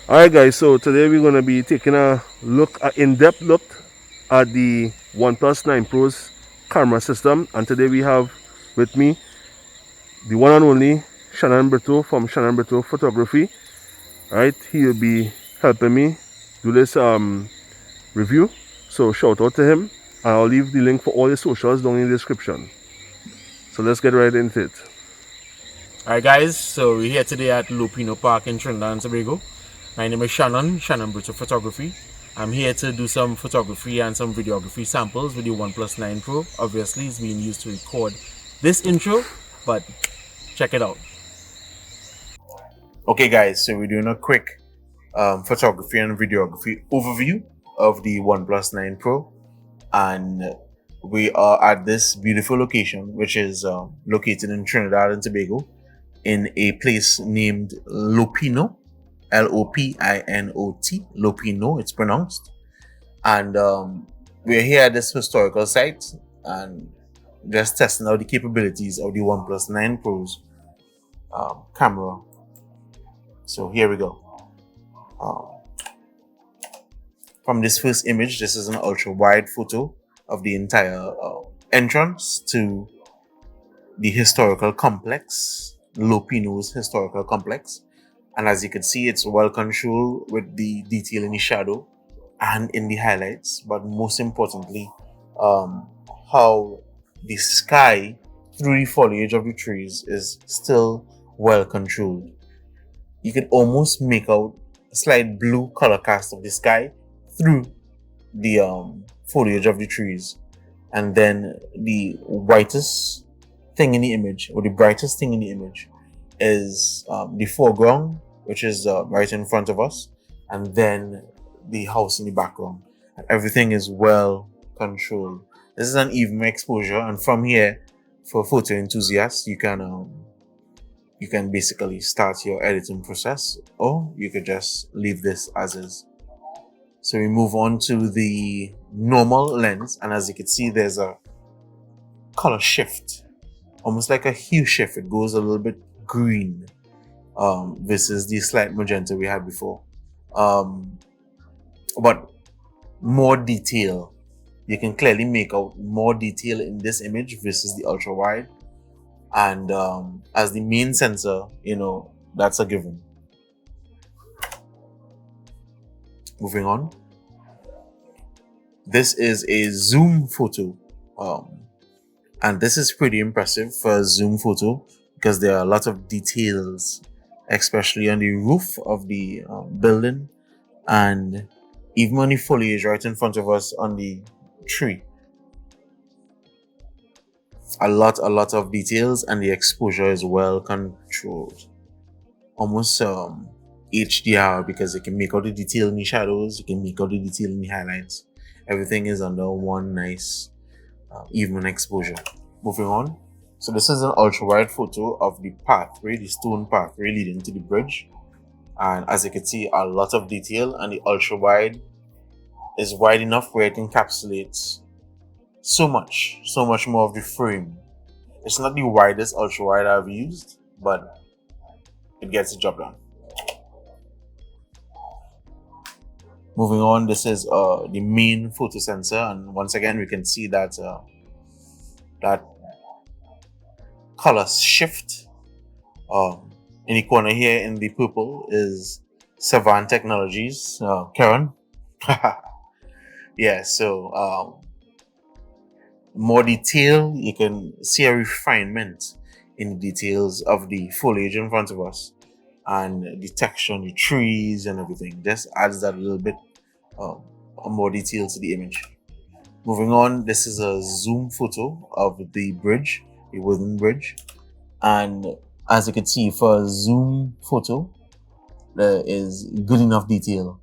Alright guys, so today we're gonna be taking a look, an in-depth look at the OnePlus 9 Pro's camera system, and today we have with me the one and only Shannon Britto from Shannon Britto Photography. Alright, he will be helping me do this review. So shout out to him, and I'll leave the link for all his socials down in the description. So let's get right into it. Alright guys, so we're here today at Lupino Park in Trinidad and Tobago. My name is Shannon Britto Photography. I'm here to do some photography and some videography samples with the OnePlus 9 Pro. Obviously, it's being used to record this intro, but check it out. Okay guys, so we're doing a quick photography and videography overview of the OnePlus 9 Pro. And we are at this beautiful location, which is located in Trinidad and Tobago, in a place named Lupino, Lopinot, Lupino, it's pronounced. And we're here at this historical site and just testing out the capabilities of the OnePlus 9 Pro's camera. So here we go. From this first image, this is an ultra wide photo of the entire entrance to the historical complex, Lupino's historical complex. And as you can see, it's well controlled with the detail in the shadow and in the highlights. But most importantly, how the sky through the foliage of the trees is still well controlled. You can almost make out a slight blue color cast of the sky through the foliage of the trees. And then the whitest thing in the image, or the brightest thing in the image, is the foreground, which is right in front of us, and then the house in the background. And everything is well controlled. This is an even exposure, and from here, for photo enthusiasts, you can basically start your editing process, or you could just leave this as is. So we move on to the normal lens, and as you can see, there's a color shift, almost like a hue shift. It goes a little bit green versus the slight magenta we had before. But more detail. You can clearly make out more detail in this image versus the ultra wide. And as the main sensor, that's a given. Moving on. This is a zoom photo. And this is pretty impressive for a zoom photo because there are a lot of details, especially on the roof of the building and even on the foliage right in front of us on the tree. A lot of details, and the exposure is well controlled. Almost HDR, because you can make out the detail in the shadows, you can make out the detail in the highlights. Everything is under one nice even exposure. Moving on. So this is an ultra wide photo of the pathway, the stone pathway leading to the bridge. And as you can see, a lot of detail, and the ultra wide is wide enough where it encapsulates so much more of the frame. It's not the widest ultra wide I've used, but it gets the job done. Moving on, this is the main photo sensor, and once again we can see that that color shift. In the corner here in the purple is Savant Technologies, Karen. Yeah, so more detail. You can see a refinement in the details of the foliage in front of us, and the texture on the trees and everything. Just adds that little bit more detail to the image. Moving on, this is a zoom photo of the bridge, the wooden bridge. And as you can see, for a zoom photo, there is good enough detail.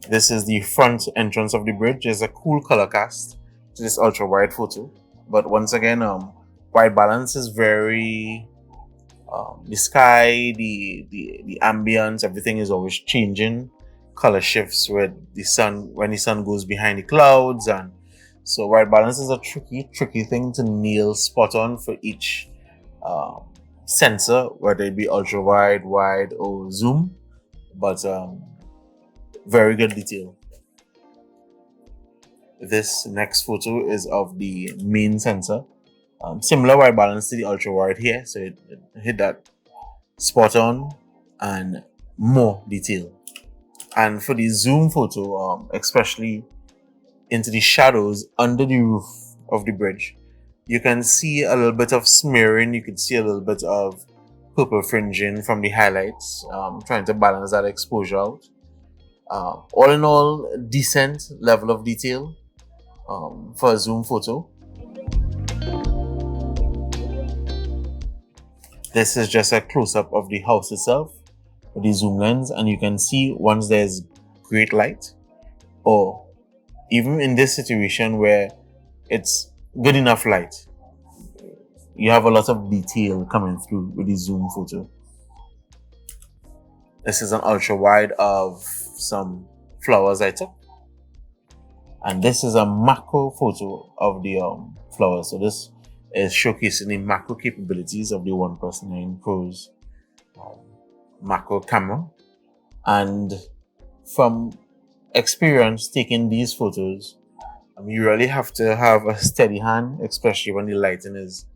This is the front entrance of the bridge. There's a cool color cast to this ultra wide photo. But once again, white balance is very the sky, the ambience, everything is always changing. Color shifts with the sun, when the sun goes behind the clouds, and So white balance is a tricky thing to nail spot on for each sensor, whether it be ultra wide, wide, or zoom. But very good detail. This next photo is of the main sensor. Similar white balance to the ultra wide here, so it hit that spot on and more detail. And for the zoom photo, especially into the shadows under the roof of the bridge, you can see a little bit of smearing. You can see a little bit of purple fringing from the highlights, trying to balance that exposure out. All in all, decent level of detail for a zoom photo. This is just a close-up of the house itself with the zoom lens, and you can see once there's great light, or even in this situation where it's good enough light, you have a lot of detail coming through with the zoom photo. This is an ultra wide of some flowers I took, and this is a macro photo of the flowers. So this is showcasing the macro capabilities of the Oneplus 9 Pro's macro camera. And from experience taking these photos, you really have to have a steady hand, especially when the lighting is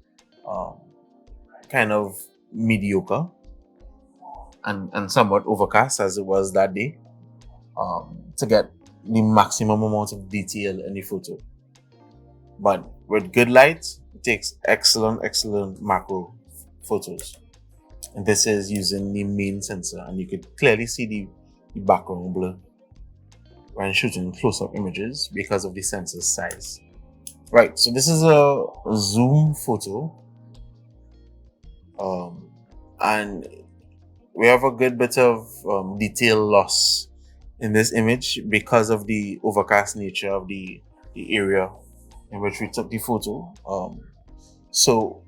kind of mediocre and somewhat overcast as it was that day, to get the maximum amount of detail in the photo. But with good light, it takes excellent macro photos. And this is using the main sensor, and you could clearly see the background blur when shooting close-up images because of the sensor's size. Right, so this is a zoom photo, and we have a good bit of detail loss in this image because of the overcast nature of the area in which we took the photo. So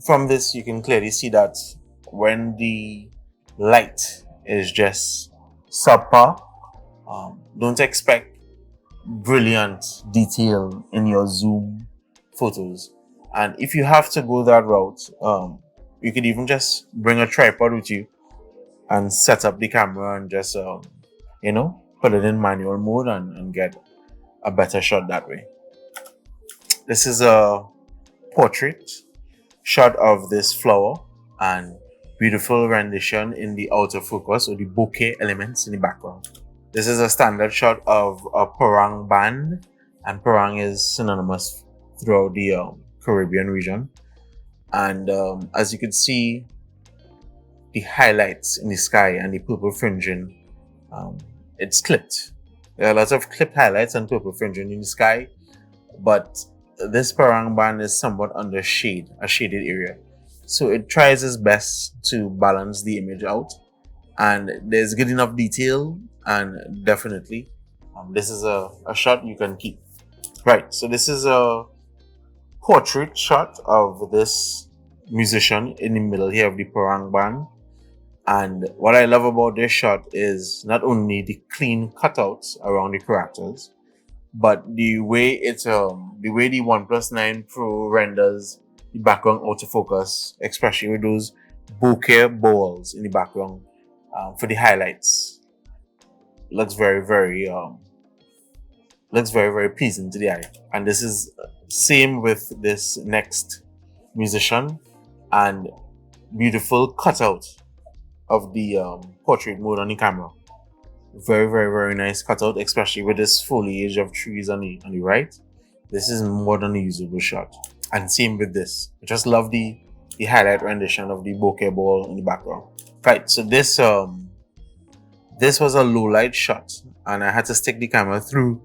from this, you can clearly see that when the light is just subpar, don't expect brilliant detail in your zoom photos. And if you have to go that route, you could even just bring a tripod with you and set up the camera and just put it in manual mode and get a better shot that way. This is a portrait shot of this flower and beautiful rendition in the outer focus or the bokeh elements in the background. This is a standard shot of a parang band, and parang is synonymous throughout the Caribbean region. And as you can see, the highlights in the sky and the purple fringing, it's clipped. There are lots of clipped highlights and purple fringing in the sky, but this parang band is somewhat under a shaded area. So it tries its best to balance the image out, and there's good enough detail, and definitely this is a shot you can keep. Right, so this is a portrait shot of this musician in the middle here of the parang band. And what I love about this shot is not only the clean cutouts around the characters, but the way the Oneplus 9 Pro renders the background autofocus, especially with those bokeh balls in the background for the highlights. Looks very pleasing to the eye. And this is same with this next musician, and beautiful cutout of the portrait mode on the camera. Very nice cutout, especially with this foliage of trees on the right. This is more than a usable shot. And same with this. I just love the highlight rendition of the bokeh ball in the background. Right, so this was a low light shot, and I had to stick the camera through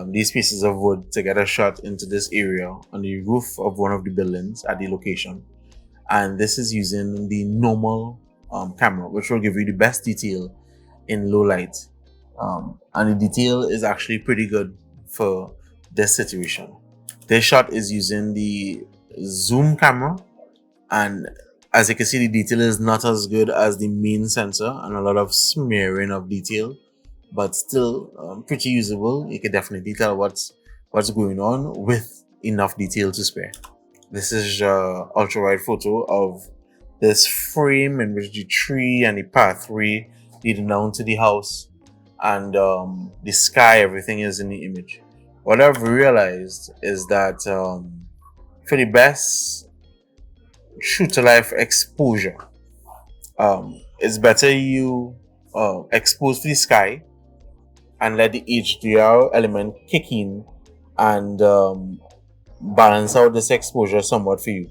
these pieces of wood to get a shot into this area on the roof of one of the buildings at the location. And this is using the normal camera, which will give you the best detail in low light. And the detail is actually pretty good for this situation. This shot is using the zoom camera, and as you can see, the detail is not as good as the main sensor and a lot of smearing of detail, but still pretty usable. You can definitely tell what's what's going on with enough detail to spare. This is ultra wide photo of this frame in which the tree and the pathway leading down to the house and the sky, everything is in the image. What I've realized is that for the best true to life exposure, it's better you expose the sky and let the HDR element kick in and balance out this exposure somewhat for you,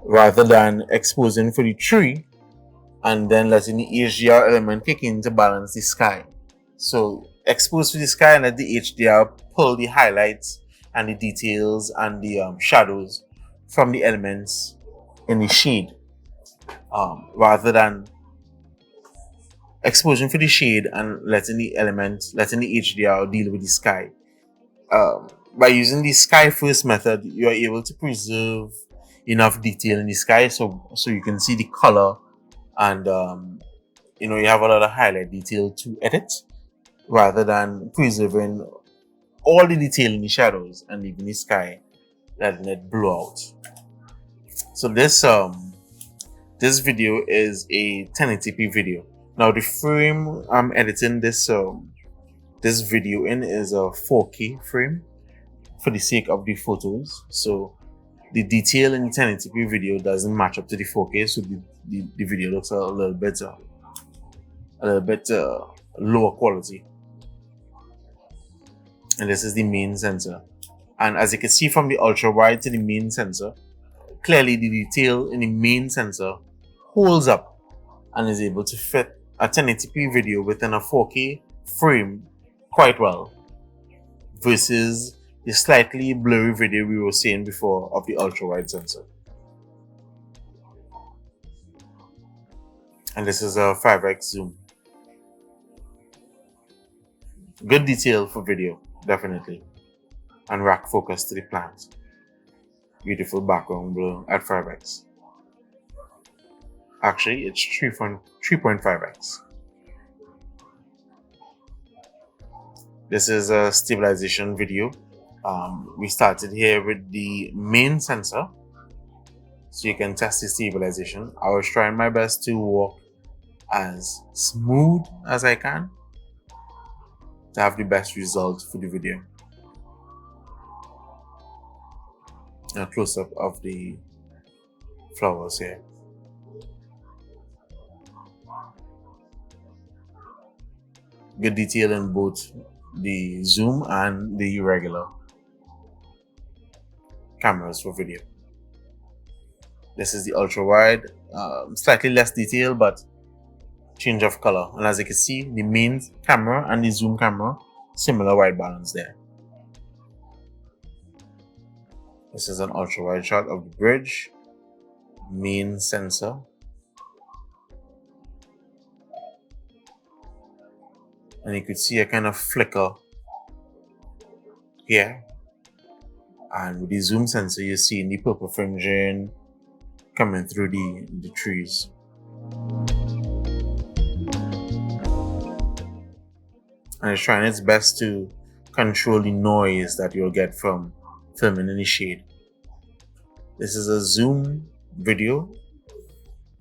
rather than exposing for the tree and then letting the HDR element kick in to balance the sky. So expose to the sky and let the HDR pull the highlights and the details and the shadows from the elements in the shade, rather than exposing for the shade and letting the HDR deal with the sky. By using the sky first method, you are able to preserve enough detail in the sky so you can see the color and you have a lot of highlight detail to edit, rather than preserving all the detail in the shadows and leaving the sky letting it blow out. So this video is a 1080p video. Now the frame I'm editing this video in is a 4K frame for the sake of the photos. So the detail in the 1080p video doesn't match up to the 4K, so the video looks a little bit lower quality. And this is the main sensor. And as you can see from the ultra wide to the main sensor, clearly the detail in the main sensor holds up and is able to fit a 1080p video within a 4K frame quite well, versus the slightly blurry video we were seeing before of the ultra wide sensor. And this is a 5x zoom. Good detail for video, definitely. And rack focus to the plant. Beautiful background blur at 5x. Actually, it's 3.5x. This is a stabilization video. We started here with the main sensor, so you can test the stabilization. I was trying my best to walk as smooth as I can to have the best result for the video. A close-up of the flowers here. Good detail in both the zoom and the regular cameras for video. This is the ultra wide, slightly less detail but change of color. And as you can see, the main camera and the zoom camera, similar white balance there. This is an ultra wide shot of the bridge, main sensor. And you could see a kind of flicker here. And with the zoom sensor, you're seeing the purple fringing coming through the trees. And it's trying its best to control the noise that you'll get from filming in the shade. This is a zoom video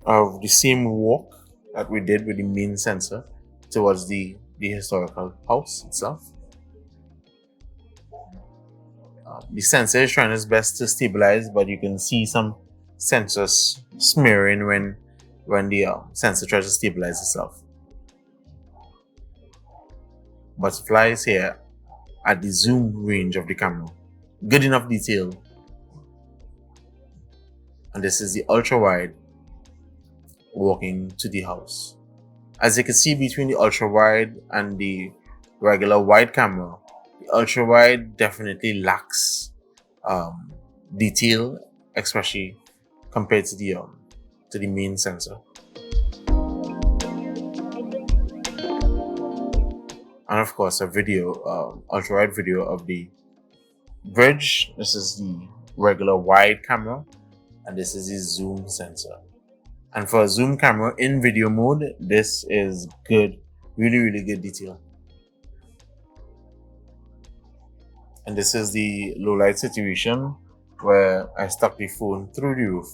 of the same walk that we did with the main sensor towards the historical house itself. The sensor is trying its best to stabilize, but you can see some sensors smearing when the sensor tries to stabilize itself. Butterflies here at the zoom range of the camera. Good enough detail. And this is the ultra wide walking to the house. As you can see, between the ultra wide and the regular wide camera, the ultra wide definitely lacks detail, especially compared to the main sensor. And of course, a video, ultra wide video of the bridge. This is the regular wide camera, and this is the zoom sensor. And for a zoom camera in video mode, this is good, really good detail. And this is the low light situation where I stuck the phone through the roof.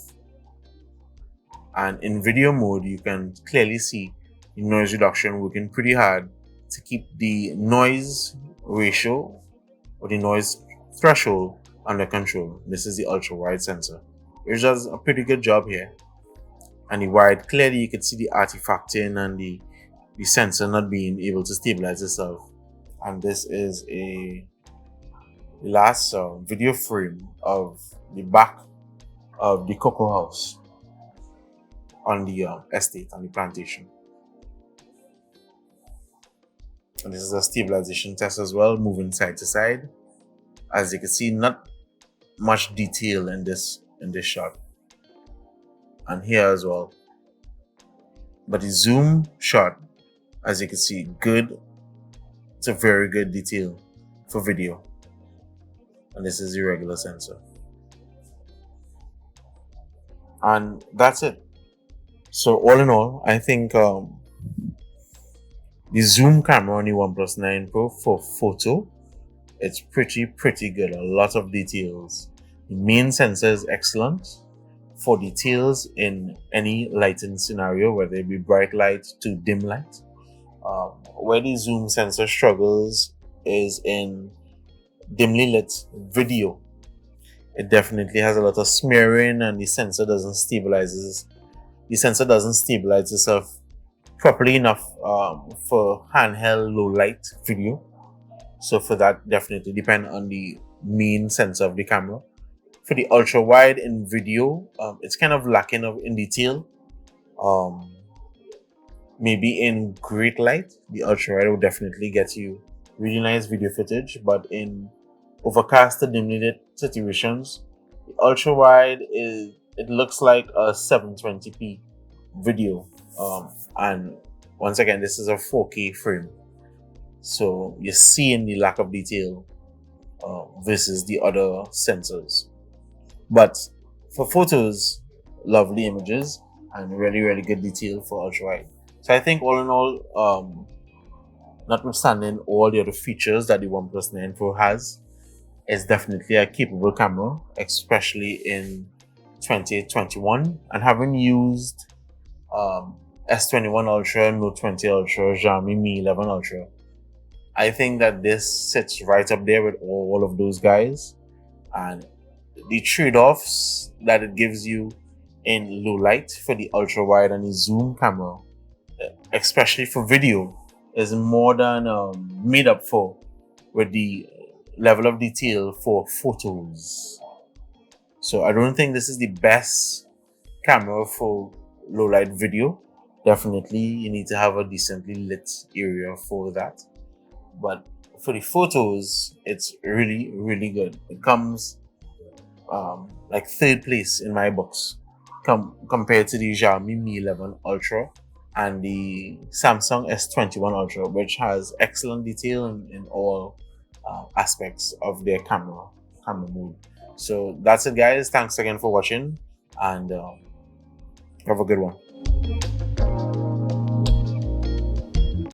And in video mode, you can clearly see the noise reduction working pretty hard to keep the noise ratio or the noise threshold under control. This is the ultra wide sensor, which does a pretty good job here. And the wide, clearly you can see the artifacting and the sensor not being able to stabilize itself. And this is a last video frame of the back of the cocoa house on the estate, on the plantation. And this is a stabilization test as well, moving side to side. As you can see, not much detail in this shot, and here as well. But the zoom shot, as you can see, good. It's a very good detail for video. And this is the regular sensor. And that's it. So all in all, I think the zoom camera on the OnePlus 9 Pro for photo, it's pretty good. A lot of details. The main sensor is excellent for details in any lighting scenario, whether it be bright light to dim light. Where the zoom sensor struggles is in dimly lit video. It definitely has a lot of smearing, and the sensor doesn't stabilize itself properly enough for handheld low light video. So for that, definitely depend on the main sensor of the camera. For the ultra wide in video, it's kind of lacking in detail. Maybe in great light, the ultra wide will definitely get you really nice video footage, but in overcast and dimly lit situations, the ultra wide it looks like a 720p video. And once again, this is a 4K frame, so you're seeing the lack of detail versus the other sensors. But for photos, lovely images and really good detail for ultra wide. So I think all in all, notwithstanding all the other features that the OnePlus 9 Pro has, it's definitely a capable camera, especially in 2021. And having used S21 Ultra, Note 20 Ultra, Xiaomi Mi 11 Ultra, I think that this sits right up there with all of those guys. And the trade-offs that it gives you in low light for the ultra wide and the zoom camera, especially for video, is more than made up for with the level of detail for photos. So I don't think this is the best camera for low light video. Definitely you need to have a decently lit area for that. But for the photos, it's really good. It comes like third place in my books compared to the Xiaomi Mi 11 Ultra and the Samsung S21 Ultra, which has excellent detail in all aspects of their camera mode. So that's it, guys. Thanks again for watching, and have a good one.